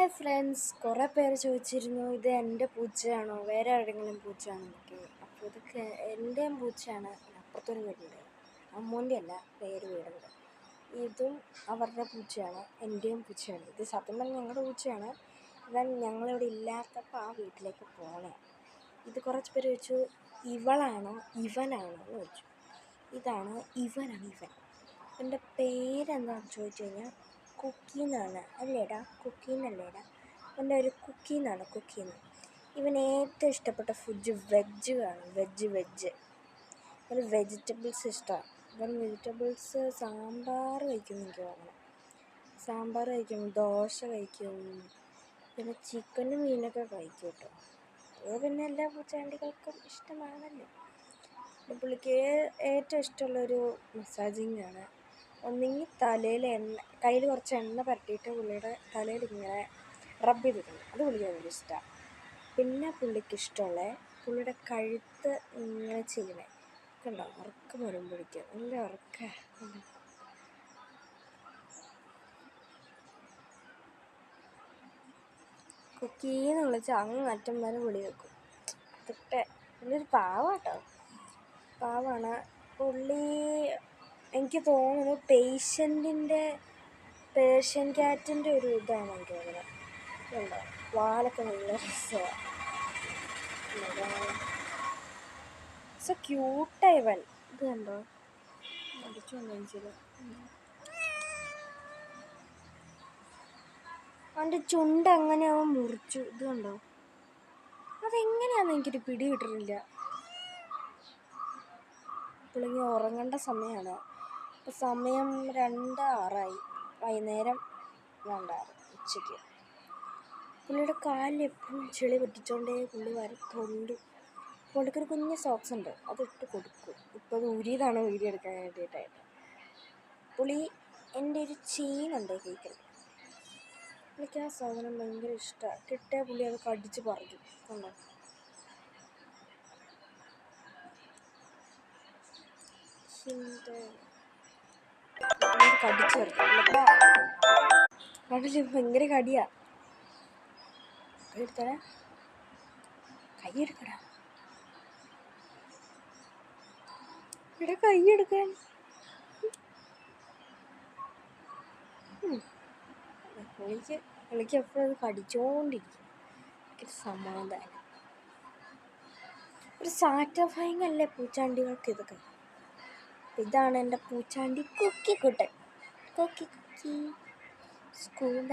Hi friends, കുറേ പേര് ചോദിച്ചിരുന്നു ഇത് എൻ്റെ പൂച്ചയാണോ വേറെ ആരുടെങ്കിലും പൂച്ചയാണോ എന്നൊക്കെ. അപ്പോൾ ഇതൊക്കെ എൻ്റെയും പൂച്ചയാണ്. അപ്പുറത്തൊരു വീടുണ്ട്, അമ്മൂൻ്റെ അല്ല, വേറെ വീടുണ്ട്. ഇതും അവരുടെ പൂച്ചയാണ്, എൻ്റെയും പൂച്ചയാണ്. ഇത് സത്യം പറഞ്ഞാൽ ഞങ്ങളുടെ പൂച്ചയാണ്. ഇവൻ ഞങ്ങളിവിടെ ഇല്ലാത്തപ്പോൾ ആ വീട്ടിലേക്ക് പോകണേ. ഇത് കുറച്ച് പേര് ചോദിച്ചു ഇവളാണോ ഇവനാണോ എന്ന് ചോദിച്ചു. ഇതാണ് ഇവനാണ്. എൻ്റെ പേരെന്താണെന്ന് ചോദിച്ചു കഴിഞ്ഞാൽ കുക്കി എന്നാണ്. അല്ലേടാ, കുക്കീന്നല്ലേടാ? എൻ്റെ ഒരു കുക്കീന്നാണ്, കുക്കീന്ന്. ഇവൻ ഏറ്റവും ഇഷ്ടപ്പെട്ട ഫുഡ് വെജ് ആണ്. വെജ് ഒരു വെജിറ്റബിൾസ് ഇഷ്ടമാണ്. ഇവൻ വെജിറ്റബിൾസ് സാമ്പാർ കഴിക്കും എനിക്ക് തോന്നുന്നു. സാമ്പാർ കഴിക്കും, ദോശ കഴിക്കും, പിന്നെ ചിക്കനും മീനൊക്കെ കഴിക്കും കേട്ടോ. അത് പിന്നെ എല്ലാ പൂച്ചാണ്ടികൾക്കും ഇഷ്ടമാണല്ലോ. പുള്ളിക്ക് ഏറ്റവും ഇഷ്ടമുള്ളൊരു മസാജിങ് ആണ്. ഒന്നെങ്കിൽ തലയിൽ കയ്യിൽ കുറച്ച് എണ്ണ പരട്ടിയിട്ട് പുള്ളിയുടെ തലയിൽ ഇങ്ങനെ റബ്ബ് ചെയ്തിട്ടുണ്ട്. അത് പുള്ളിക്ക് ഭയങ്കര ഇഷ്ടമാണ്. പിന്നെ പുള്ളിക്ക് ഇഷ്ടമുള്ള പുള്ളിയുടെ കഴുത്ത് ഇങ്ങനെ ചെയ്യണേ കണ്ടോ, ഉറക്കം വരുമ്പോഴേക്കും നല്ല ഉറക്കം. കുക്കീന്ന് വിളിച്ച് അങ്ങ് അറ്റം വരെ വിളി വെക്കും. അതൊക്കെ പുള്ളിയൊരു പാവാട്ടോ, പാവാണ് പുള്ളി. എനിക്ക് തോന്നുന്നു പേർഷ്യൻ ക്യാറ്റിൻ്റെ ഒരു ഇതാണ് എനിക്ക് തോന്നുന്നത്. ഉണ്ടോ, വാലൊക്കെ നല്ല രസമാണ്. സോ ക്യൂട്ടായി ഇവൻ. ഇത് കണ്ടോ, അവൻ്റെ ചുണ്ട് അങ്ങനെ അവൻ മുറിച്ചു. ഇത് കണ്ടോ, അതെങ്ങനെയാണെന്ന് എനിക്കൊരു പിടി കിട്ടുന്നില്ല. പുള്ളിങ്ങി ഉറങ്ങേണ്ട സമയമാണ്. ഇപ്പോൾ സമയം 2:06 വൈകുന്നേരം 2:06 ഉച്ചയ്ക്ക്. പുള്ളിയുടെ കാലിൽ എപ്പോഴും ചെളി പറ്റിച്ചോണ്ടേ പുള്ളി വരത്തുണ്ട്. പുള്ളിക്കൊരു കുഞ്ഞ് സോക്സ് ഉണ്ട്, അതിട്ട് കൊടുക്കും. ഇപ്പോൾ അത് ഊരിയതാണ് വീഡിയോ എടുക്കാൻ വേണ്ടിയിട്ടായിട്ട്. പുള്ളി എൻ്റെ ഒരു ചെയിനുണ്ട് കേൾക്കൽ, പുള്ളിക്ക് ആ സാധനം ഭയങ്കര ഇഷ്ടമാണ്. കിട്ടിയ പുള്ളി അത് കടിച്ച് പറിക്കും. കണ്ടോ, കടിച്ചു പറിക്കും. കണ്ടില്ല, ഭയങ്കര കടിയാ. എടുത്തടാ, കൈയെടുക്കടാ, ഇവിടെ കൈയെടുക്കാൻ. പുള്ളിക്ക് എപ്പോഴും അത് കടിച്ചോണ്ടിരിക്കും. എനിക്കൊരു സമാധാനം. ഒരു സാറ്റിസ്ഫൈങ് അല്ലേ പൂച്ചാണ്ടികൾക്ക് ഇതൊക്കെ. ഇതാണ് എൻ്റെ പൂച്ചാണ്ടി കുക്കിക്കുട്ടൻ. കുക്കി സ്കൂബ